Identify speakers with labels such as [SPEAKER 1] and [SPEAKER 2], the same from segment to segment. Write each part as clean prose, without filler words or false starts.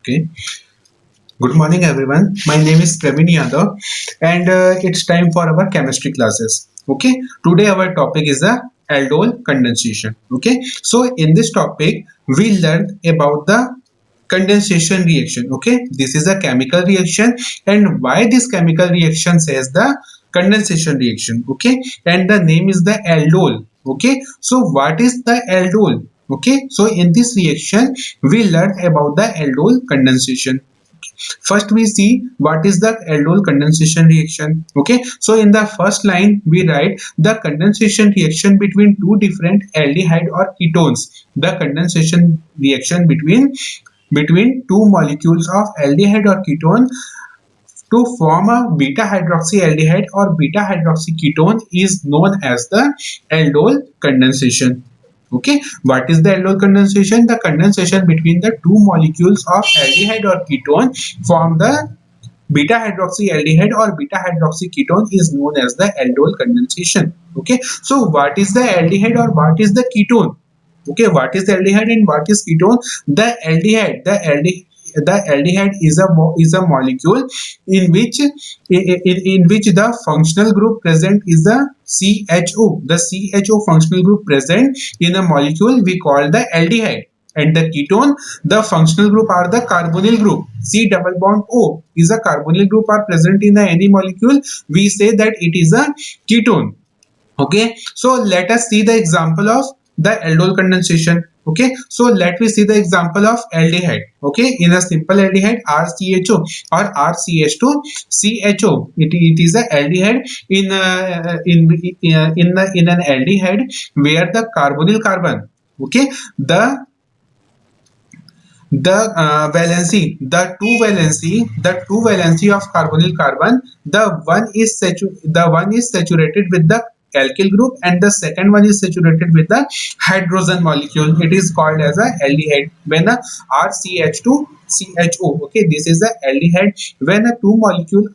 [SPEAKER 1] Okay. Good morning, everyone. My name is Praveen Yadav, and it's time for our chemistry classes. Okay. Today our topic is the aldol condensation. Okay. So in this topic, we learned about the condensation reaction. Okay. This is a chemical reaction, and why this chemical reaction says the condensation reaction. Okay. And the name is the aldol. Okay. So what is the aldol? Okay. So in this reaction, we learned about the aldol condensation. First we see what is the aldol condensation reaction. Okay, so in the first line we write the condensation reaction between two different aldehyde or ketones. The condensation reaction between two molecules of aldehyde or ketone to form a beta hydroxyaldehyde or beta hydroxyketone is known as the aldol condensation. Okay, what is the aldol condensation? The condensation between the two molecules of aldehyde or ketone form the beta hydroxyaldehyde or beta hydroxyketone is known as the aldol condensation. Okay, so what is the aldehyde or what is the ketone? Okay, what is the aldehyde and what is ketone? The aldehyde is a molecule in which the functional group present is the CHO. The CHO functional group present in a molecule we call the aldehyde. And the ketone, the functional group are the carbonyl group. C double bond O is a carbonyl group are present in any molecule. We say that it is a ketone. Okay, so let us see the example of the aldol condensation. Okay, so let me see the example of aldehyde. Okay, in a simple aldehyde RCHO or RCH2 CHO, it is a aldehyde in an aldehyde where the carbonyl carbon. Okay, the two valency of carbonyl carbon, the one is saturated with the alkyl group and the second one is saturated with the hydrogen molecule. It is called as a aldehyde when a RCH2 CHO. Okay, this is the aldehyde. When a two molecules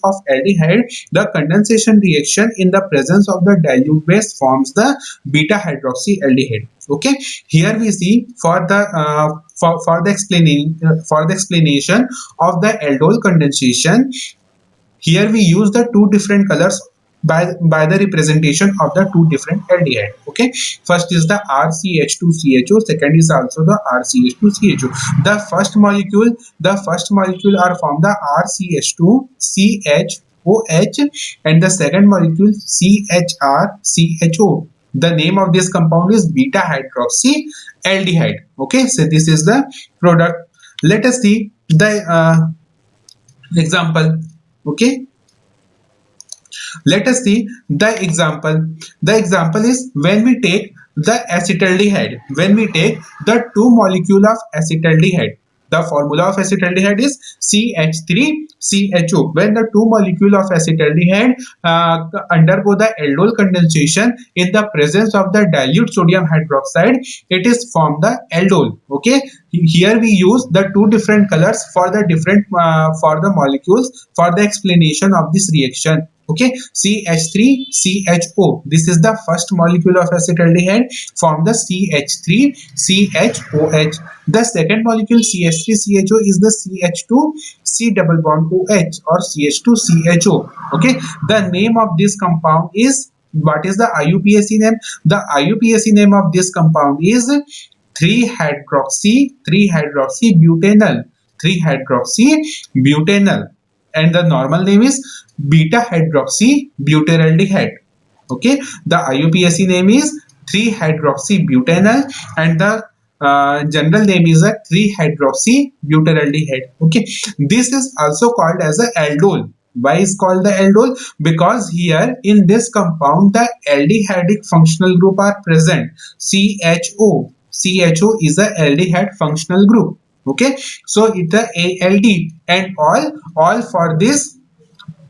[SPEAKER 1] of aldehyde, the condensation reaction in the presence of the dilute base forms the beta hydroxyaldehyde. Okay, here we see for the explanation of the aldol condensation. Here we use the two different colors by the representation of the two different aldehyde. Okay, first is the RCH2CHO, second is also the RCH2CHO. The first molecule are from the RCH2CHOH and the second molecule CHRCHO. The name of this compound is beta hydroxyaldehyde. Okay, so this is the product. Let us see the example. Okay, let us see the example. The example is when we take the acetaldehyde. When we take the two molecule of acetaldehyde, the formula of acetaldehyde is CH3CHO. When the two molecule of acetaldehyde undergo the aldol condensation in the presence of the dilute sodium hydroxide, it is formed the aldol. Okay, here we use the two different colors for the different for the molecules for the explanation of this reaction. Okay, CH3CHO, this is the first molecule of acetaldehyde from the CH3CHOH. The second molecule CH3CHO is the CH2C double bond OH or CH2CHO. Okay, the name of this compound is, what is the IUPAC name? The IUPAC name of this compound is 3-hydroxybutanol. 3-hydroxybutanol, and the normal name is beta hydroxybutyraldehyde. Okay, the IUPAC name is 3-hydroxybutanol and the general name is a 3-hydroxybutyraldehyde. Okay, this is also called as a aldol. Why is called the aldol? Because here in this compound the aldehydic functional group are present. CHO is a aldehyde functional group. Okay, so it's a ALD, and all for this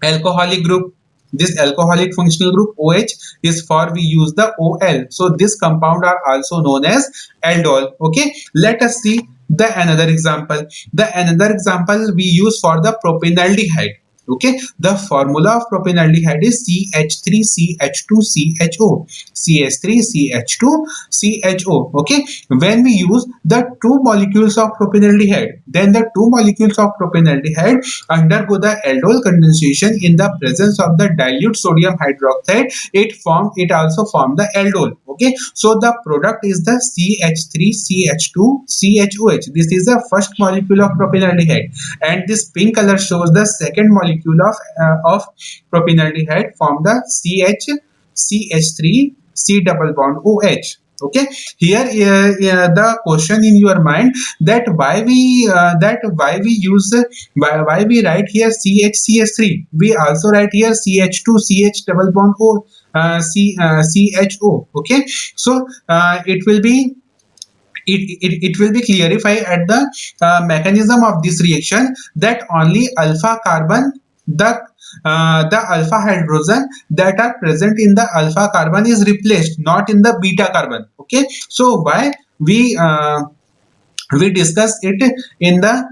[SPEAKER 1] alcoholic group. This alcoholic functional group OH is for we use the OL. So this compound are also known as aldol. Okay, let us see the another example. The another example we use for the propanaldehyde. Okay, the formula of propionaldehyde is CH3CH2CHO, CH3CH2CHO. Okay, when we use the two molecules of propionaldehyde, then the two molecules of propionaldehyde undergo the aldol condensation in the presence of the dilute sodium hydroxide. It also form the aldol. Okay, so the product is the CH3CH2CHOH. This is the first molecule of propionaldehyde, and this pink color shows the second molecule of propionaldehyde from the CH3 C double bond OH. Okay, here the question in your mind, that why we use why we write here CH3, we also write here CH2 CH double bond O CHO. Okay, so it will be clarified at the mechanism of this reaction, that only alpha carbon, the alpha hydrogen that are present in the alpha carbon is replaced, not in the beta carbon. Okay, so why we discuss it in the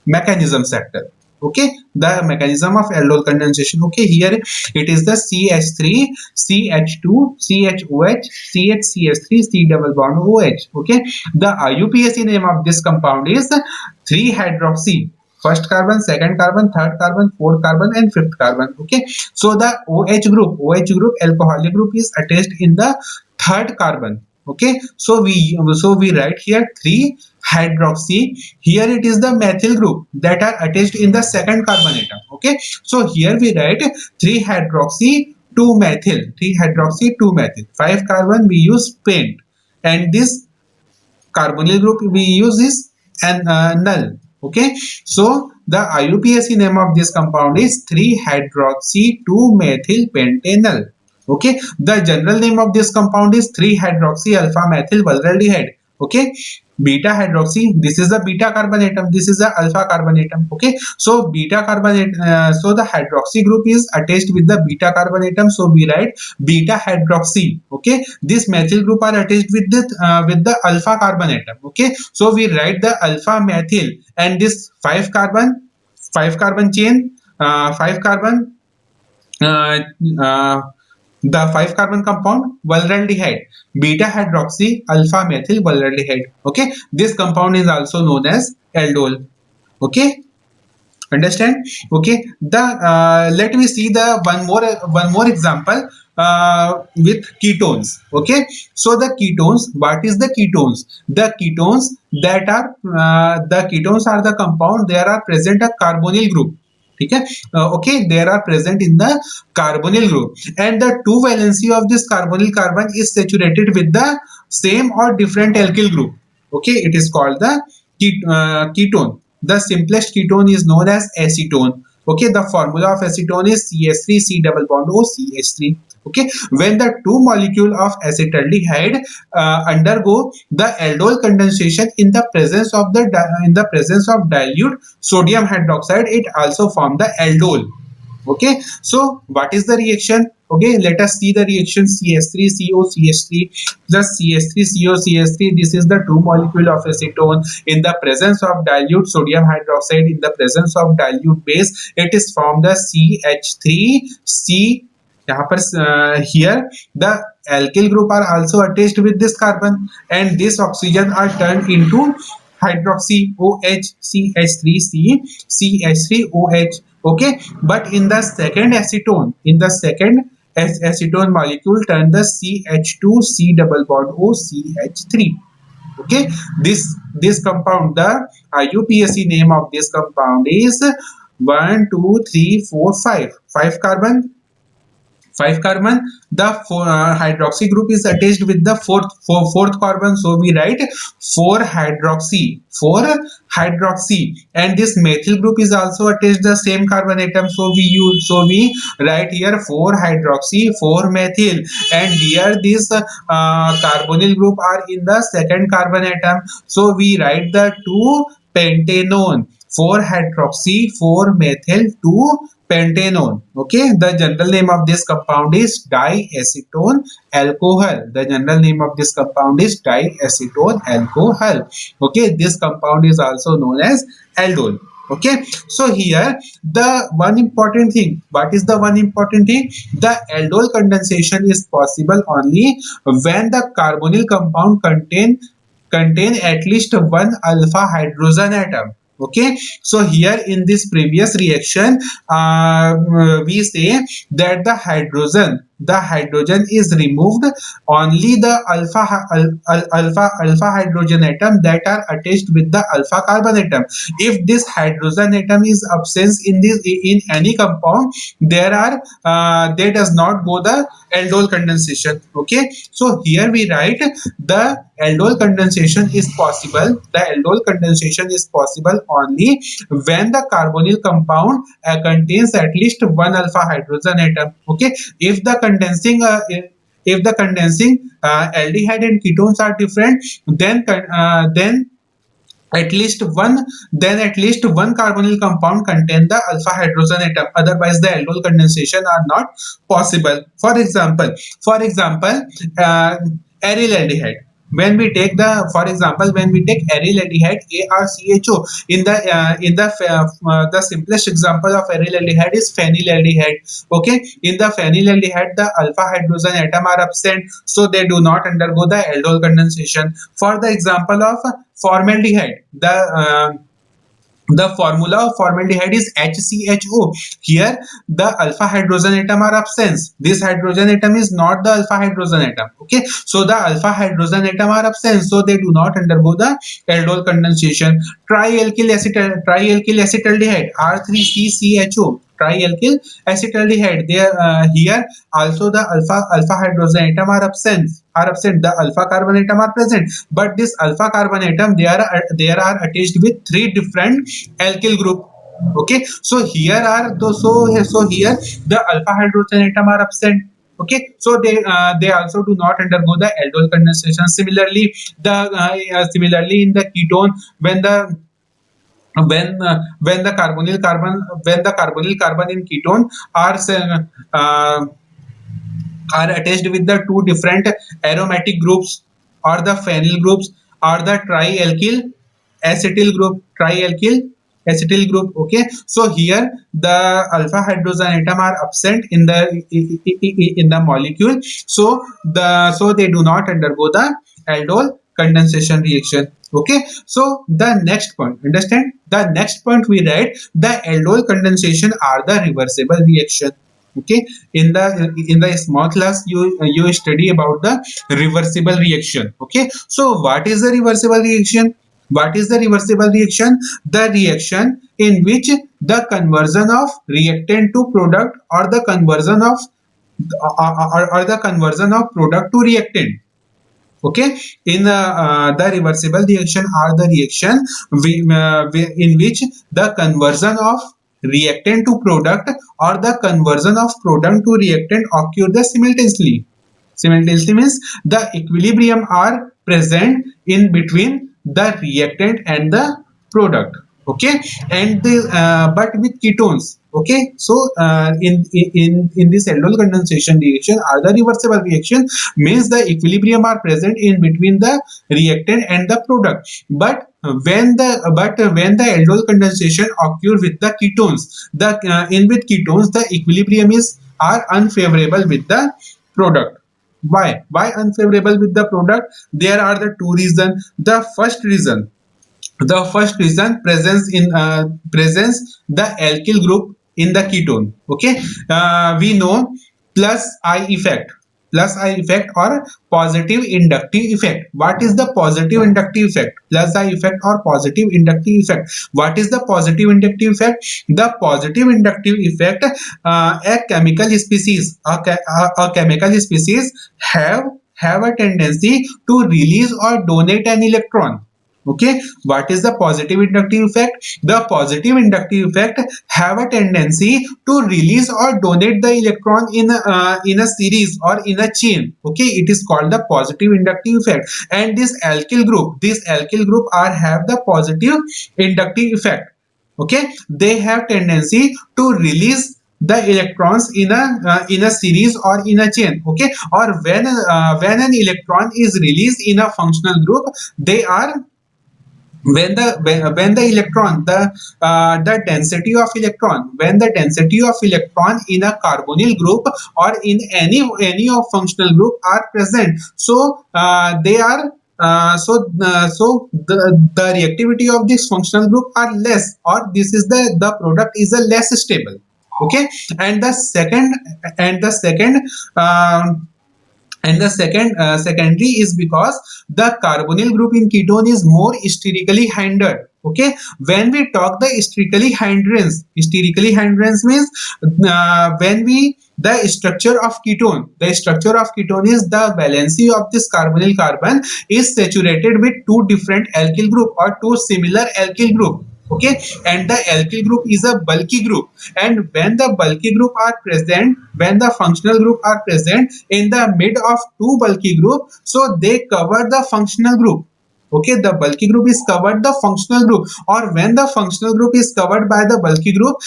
[SPEAKER 1] mechanism sector. Okay, the mechanism of aldol condensation. Okay, here it is the CH3 CH2 CHOH CH3 C double bond OH. Okay, the IUPAC name of this compound is 3 hydroxy, first carbon, second carbon, third carbon, fourth carbon, and fifth carbon. Okay, so the OH group alcoholic group is attached in the third carbon. Okay, so we write here 3 hydroxy. Here it is the methyl group that are attached in the second carbon atom. Okay, so here we write 3 hydroxy 2 methyl, 3 hydroxy 2 methyl, 5 carbon we use paint, and this carbonyl group we use is an null. Okay, so the IUPAC name of this compound is 3 hydroxy 2 methyl pentanal. Okay, the general name of this compound is 3 hydroxy alpha methyl valeraldehyde. Okay, beta hydroxy, this is the beta carbon atom, this is the alpha carbon atom. Okay, so beta carbon so the hydroxy group is attached with the beta carbon atom, so we write beta hydroxy. Okay, this methyl group are attached with the alpha carbon atom. Okay, so we write the alpha methyl, and this 5 carbon chain, 5 carbon uh, uh, the 5 carbon compound valeraldehyde, beta hydroxy alpha methyl valeraldehyde. Okay, this compound is also known as aldol. Okay, understand? Okay, the let me see the one more example with ketones. Okay, so the ketones, what is the ketones? The ketones the ketones are the compound, there are present a carbonyl group. Okay, okay, they are present in the carbonyl group, and the two valency of this carbonyl carbon is saturated with the same or different alkyl group. Okay, it is called the ketone. The simplest ketone is known as acetone. Okay, the formula of acetone is CH3 C double bond O CH3. Okay, when the two molecule of acetaldehyde undergo the aldol condensation in the presence of dilute sodium hydroxide, it also form the aldol. Okay, so what is the reaction? Okay, let us see the reaction. CH3CO CH3 plus CH3CO CH3, this is the two molecule of acetone in the presence of dilute sodium hydroxide, in the presence of dilute base, it is formed the CH3C. Here the alkyl group are also attached with this carbon, and this oxygen are turned into hydroxy OH CH3C CH3OH. Okay, but in the second acetone, acetone molecule turn the CH2 C double bond O CH3. Okay, this compound, the IUPAC name of this compound is 1 2 3 4 5, 5 carbon, 5 carbon. The hydroxy group is attached with the fourth carbon, so we write 4 hydroxy, 4 hydroxy, and this methyl group is also attached the same carbon atom, so we write here 4 hydroxy 4 methyl, and here this carbonyl group are in the second carbon atom, so we write the 2 pentanone, 4 hydroxy 4 methyl 2 pentanone. Okay, the general name of this compound is diacetone alcohol. The general name of this compound is diacetone alcohol. Okay, this compound is also known as aldol. Okay, so here the one important thing, what is the one important thing? The aldol condensation is possible only when the carbonyl compound contain at least one alpha hydrogen atom. Okay, so here in this previous reaction, we say that the hydrogen is removed only the alpha hydrogen atom that are attached with the alpha carbon atom. If this hydrogen atom is absent in any compound, there does not go the aldol condensation. Okay, so here we write the aldol condensation is possible. The aldol condensation is possible only when the carbonyl compound contains at least one alpha hydrogen atom. Okay, if the condensing aldehyde and ketones are different, then at least one at least one carbonyl compound contain the alpha hydrogen atom, otherwise the aldol condensation are not possible. For example, uh, aryl aldehyde, when we take the for example when we take aryl aldehyde ARCHO, the simplest example of aryl aldehyde is phenylaldehyde. Okay, in the phenylaldehyde the alpha hydrogen atom are absent, so they do not undergo the aldol condensation. For the example of formaldehyde, the formula of formaldehyde is HCHO. Here, the alpha hydrogen atom are absent. This hydrogen atom is not the alpha hydrogen atom. Okay, so the alpha hydrogen atom are absent, so they do not undergo the aldol condensation. Trialkyl acetaldehyde R3CCHO. Trialkyl acetaldehyde. There, here also the alpha hydrogen atom are absent. The alpha carbon atom are present, but this alpha carbon atom they are attached with three different alkyl group. Okay, so here are the so here the alpha hydrogen atom are absent. Okay, so they also do not undergo the aldol condensation. Similarly in the ketone, when the carbonyl carbon in ketone are uh, are attached with the two different aromatic groups, or the phenyl groups, or the trialkyl acetyl group. Okay, so here the alpha hydrogen atom are absent in the molecule, so they do not undergo the aldol condensation reaction. Okay, so the next point, understand, the next point we write the aldol condensation are the reversible reaction. Okay, in the small class you study about the reversible reaction. Okay, so what is the reversible reaction? The reaction in which the conversion of reactant to product, or the conversion of or the conversion of product to reactant. Okay, in the reversible reaction are the reaction in which the conversion of reactant to product, or the conversion of product to reactant occur the simultaneously means the equilibrium are present in between the reactant and the product. Okay, and but with ketones. Okay, so in this aldol condensation reaction are the reversible reaction, means the equilibrium are present in between the reactant and the product. But when the aldol condensation occur with the ketones, the in with ketones the equilibrium is are unfavorable with the product. Why unfavorable with the product? There are the two reasons. The first reason, presence the alkyl group in the ketone. Okay, we know plus I effect, or positive inductive effect. What is the positive inductive effect? Plus I effect or positive inductive effect? What is the positive inductive effect? The positive inductive effect, a chemical species have a tendency to release or donate an electron. Okay, what is the positive inductive effect? The positive inductive effect have a tendency to release or donate the electron in a series or in a chain. Okay, it is called the positive inductive effect. And this alkyl group are have the positive inductive effect. Okay, they have tendency to release the electrons in a series or in a chain. Okay, or when an electron is released in a functional group, they are when the electron the density of electron, when the density of electron in a carbonyl group or in any of functional group are present, so they are so the reactivity of this functional group are less, or this is the product is a less stable. Okay. And the second and the second um, secondary is because the carbonyl group in ketone is more sterically hindered. Okay. When we talk the sterically hindrance means when we the structure of ketone is the valency of this carbonyl carbon is saturated with two different alkyl group or two similar alkyl group. Okay. And the alkyl group is a bulky group, and when the bulky group are present, when the functional group are present in the mid of two bulky group, so they cover the functional group. Okay. The bulky group is covered the functional group, or when the functional group is covered by the bulky group,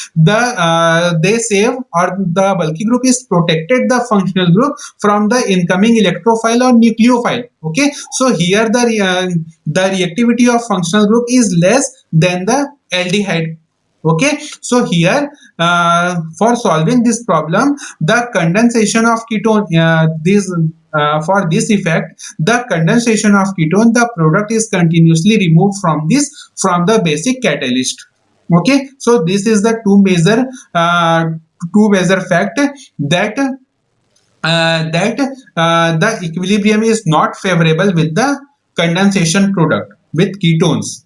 [SPEAKER 1] they save, or the bulky group is protected the functional group from the incoming electrophile or nucleophile. Okay. So here the reactivity of functional group is less than the aldehyde. Okay. So here for solving this problem, the condensation of ketone this for this effect, the condensation of ketone, the product is continuously removed from the basic catalyst. Okay. So this is the two major fact that the equilibrium is not favorable with the condensation product with ketones.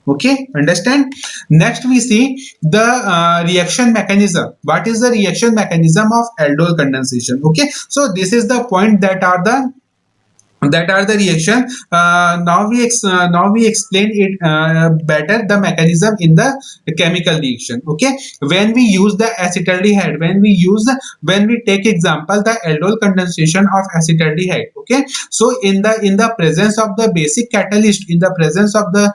[SPEAKER 1] Okay. Understand? Next we see the reaction mechanism. What is the reaction mechanism of aldol condensation? Okay. So this is the point that are the reaction. Now we explain it better the mechanism in the chemical reaction. Okay. When we use the acetaldehyde, when we take example the aldol condensation of acetaldehyde. Okay. So in the presence of the basic catalyst, in the presence of the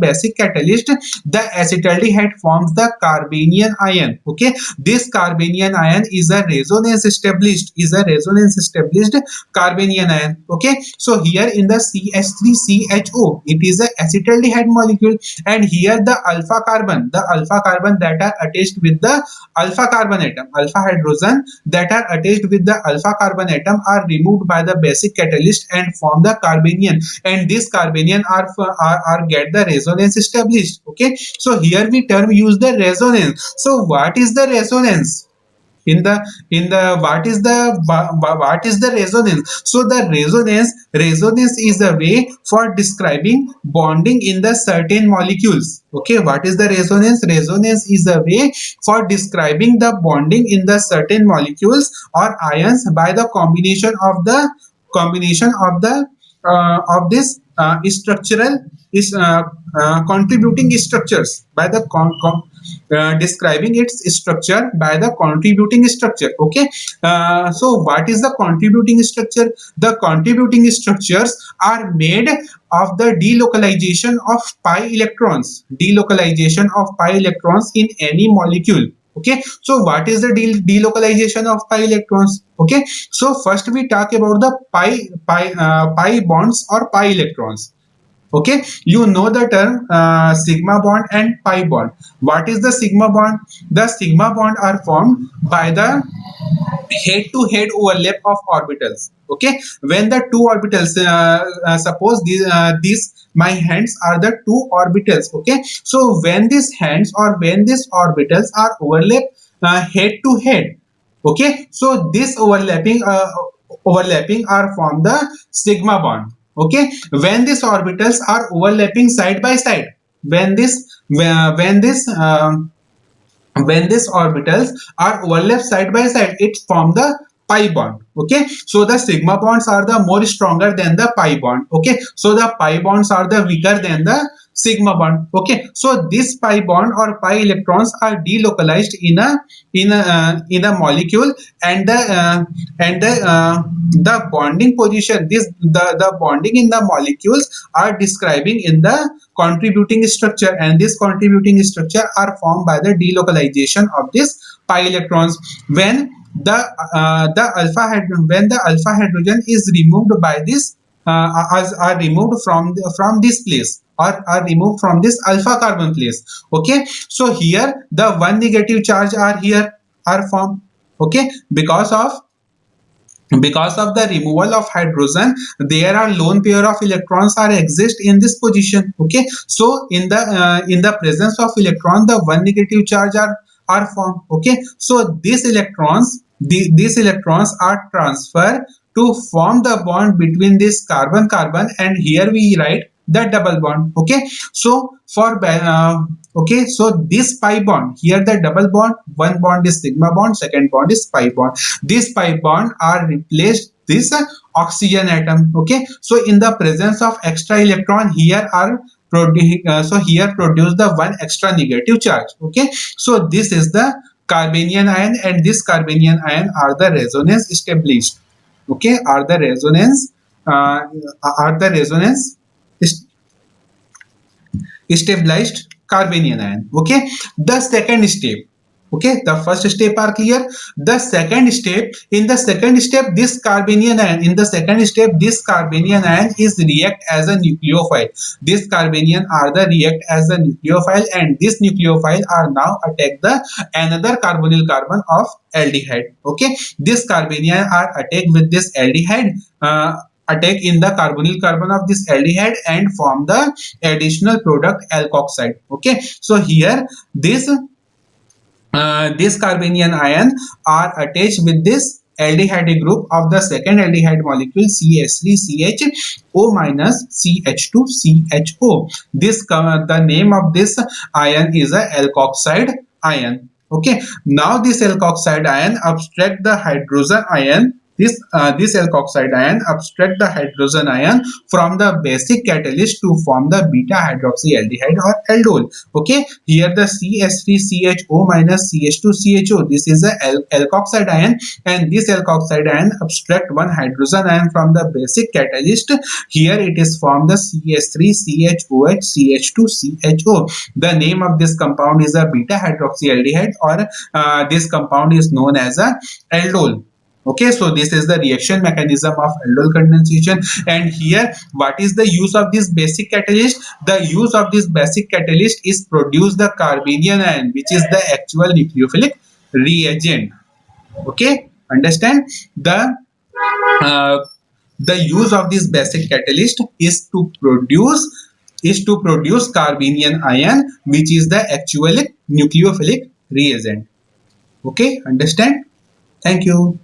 [SPEAKER 1] basic catalyst, the acetaldehyde forms the carbanion ion. Okay. This carbanion ion is a resonance established carbanion ion. Okay. So here in the CH3CHO, it is a acetaldehyde molecule, and here the alpha carbon that are attached with the alpha carbon atom, alpha hydrogen that are attached with the alpha carbon atom are removed by the basic catalyst and form the carbanion, and this carbanion are get the resonance established. Okay. So here we term use the resonance. So what is the resonance? In the what is the resonance? So the resonance is a way for describing bonding in the certain molecules. Okay. What is the resonance? Resonance is a way for describing the bonding in the certain molecules or ions by the combination of this structural is contributing structures by the describing its structure by the contributing structure. Okay. So what is the contributing structure? The contributing structures are made of the delocalization of pi electrons in any molecule. Okay. So what is the delocalization of pi electrons? Okay. So first we talk about the pi bonds or pi electrons. Okay. You know the term sigma bond and pi bond. What is the sigma bond? The sigma bond are formed by the head to head overlap of orbitals. Okay. When the two orbitals suppose these my hands are the two orbitals. Okay. So when these hands or when these orbitals are overlap head to head. Okay. So this overlapping are form the sigma bond. Okay. When these orbitals are overlapping side by side, when these orbitals are overlap side by side, it form the pi bond. Okay. So the sigma bonds are the more stronger than the pi bond. Okay. So the pi bonds are the weaker than the sigma bond. Okay. So this pi bond or pi electrons are delocalized in a molecule, and the bonding position, the bonding in the molecules are describing in the contributing structure, and this contributing structure are formed by the delocalization of this pi electrons. When the alpha hydrogen is removed by this are removed from this place, or are removed from this alpha carbon place. Okay, so here the one negative charge are here are formed. Okay, because of the removal of hydrogen, there are lone pair of electrons are exist in this position. Okay, so in the presence of electron, the one negative charge are formed. Okay, so these electrons are transferred to form the bond between this carbon carbon, and here we write the double bond. Okay, so okay, so this pi bond, here the double bond, one bond is sigma bond, second bond is pi bond. This pi bond are replaced this oxygen atom. Okay, so in the presence of extra electron, here are so here produce the one extra negative charge. Okay, so this is the carbanium ion, and this carbanium ion are the resonance established. Okay, uh, are the resonance stabilized carbanium ion. Okay, the second step. Okay, the first step are clear. The second step, in the second step, this carbanium ion, in the second step, this carbanium ion is react as a nucleophile. This carbanium are the react as a nucleophile, and this nucleophile are now attack the another carbonyl carbon of aldehyde. Okay, this carbanium are attack with this aldehyde, attack in the carbonyl carbon of this aldehyde and form the additional product alkoxide. Okay, so here this carbanium ion are attached with this aldehyde group of the second aldehyde molecule CH3CHO minus CH2CHO. The name of this ion is a alkoxide ion. Okay, now this alkoxide ion abstract the hydrogen ion. This alkoxide ion abstract the hydrogen ion from the basic catalyst to form the beta hydroxyaldehyde or aldol. Okay, here the CH3CHO minus CH2CHO, this is a alkoxide ion, and this alkoxide ion abstract one hydrogen ion from the basic catalyst. Here it is formed the CH3CHOH CH2CHO. The name of this compound is a beta hydroxyaldehyde, or this compound is known as a aldol. Okay, so this is the reaction mechanism of aldol condensation. And here, what is the use of this basic catalyst? The use of this basic catalyst is produce the carbanium ion, which is the actual nucleophilic reagent. Okay, understand? Uh, the use of this basic catalyst is to produce carbanium ion, which is the actual nucleophilic reagent. Okay, understand? Thank you.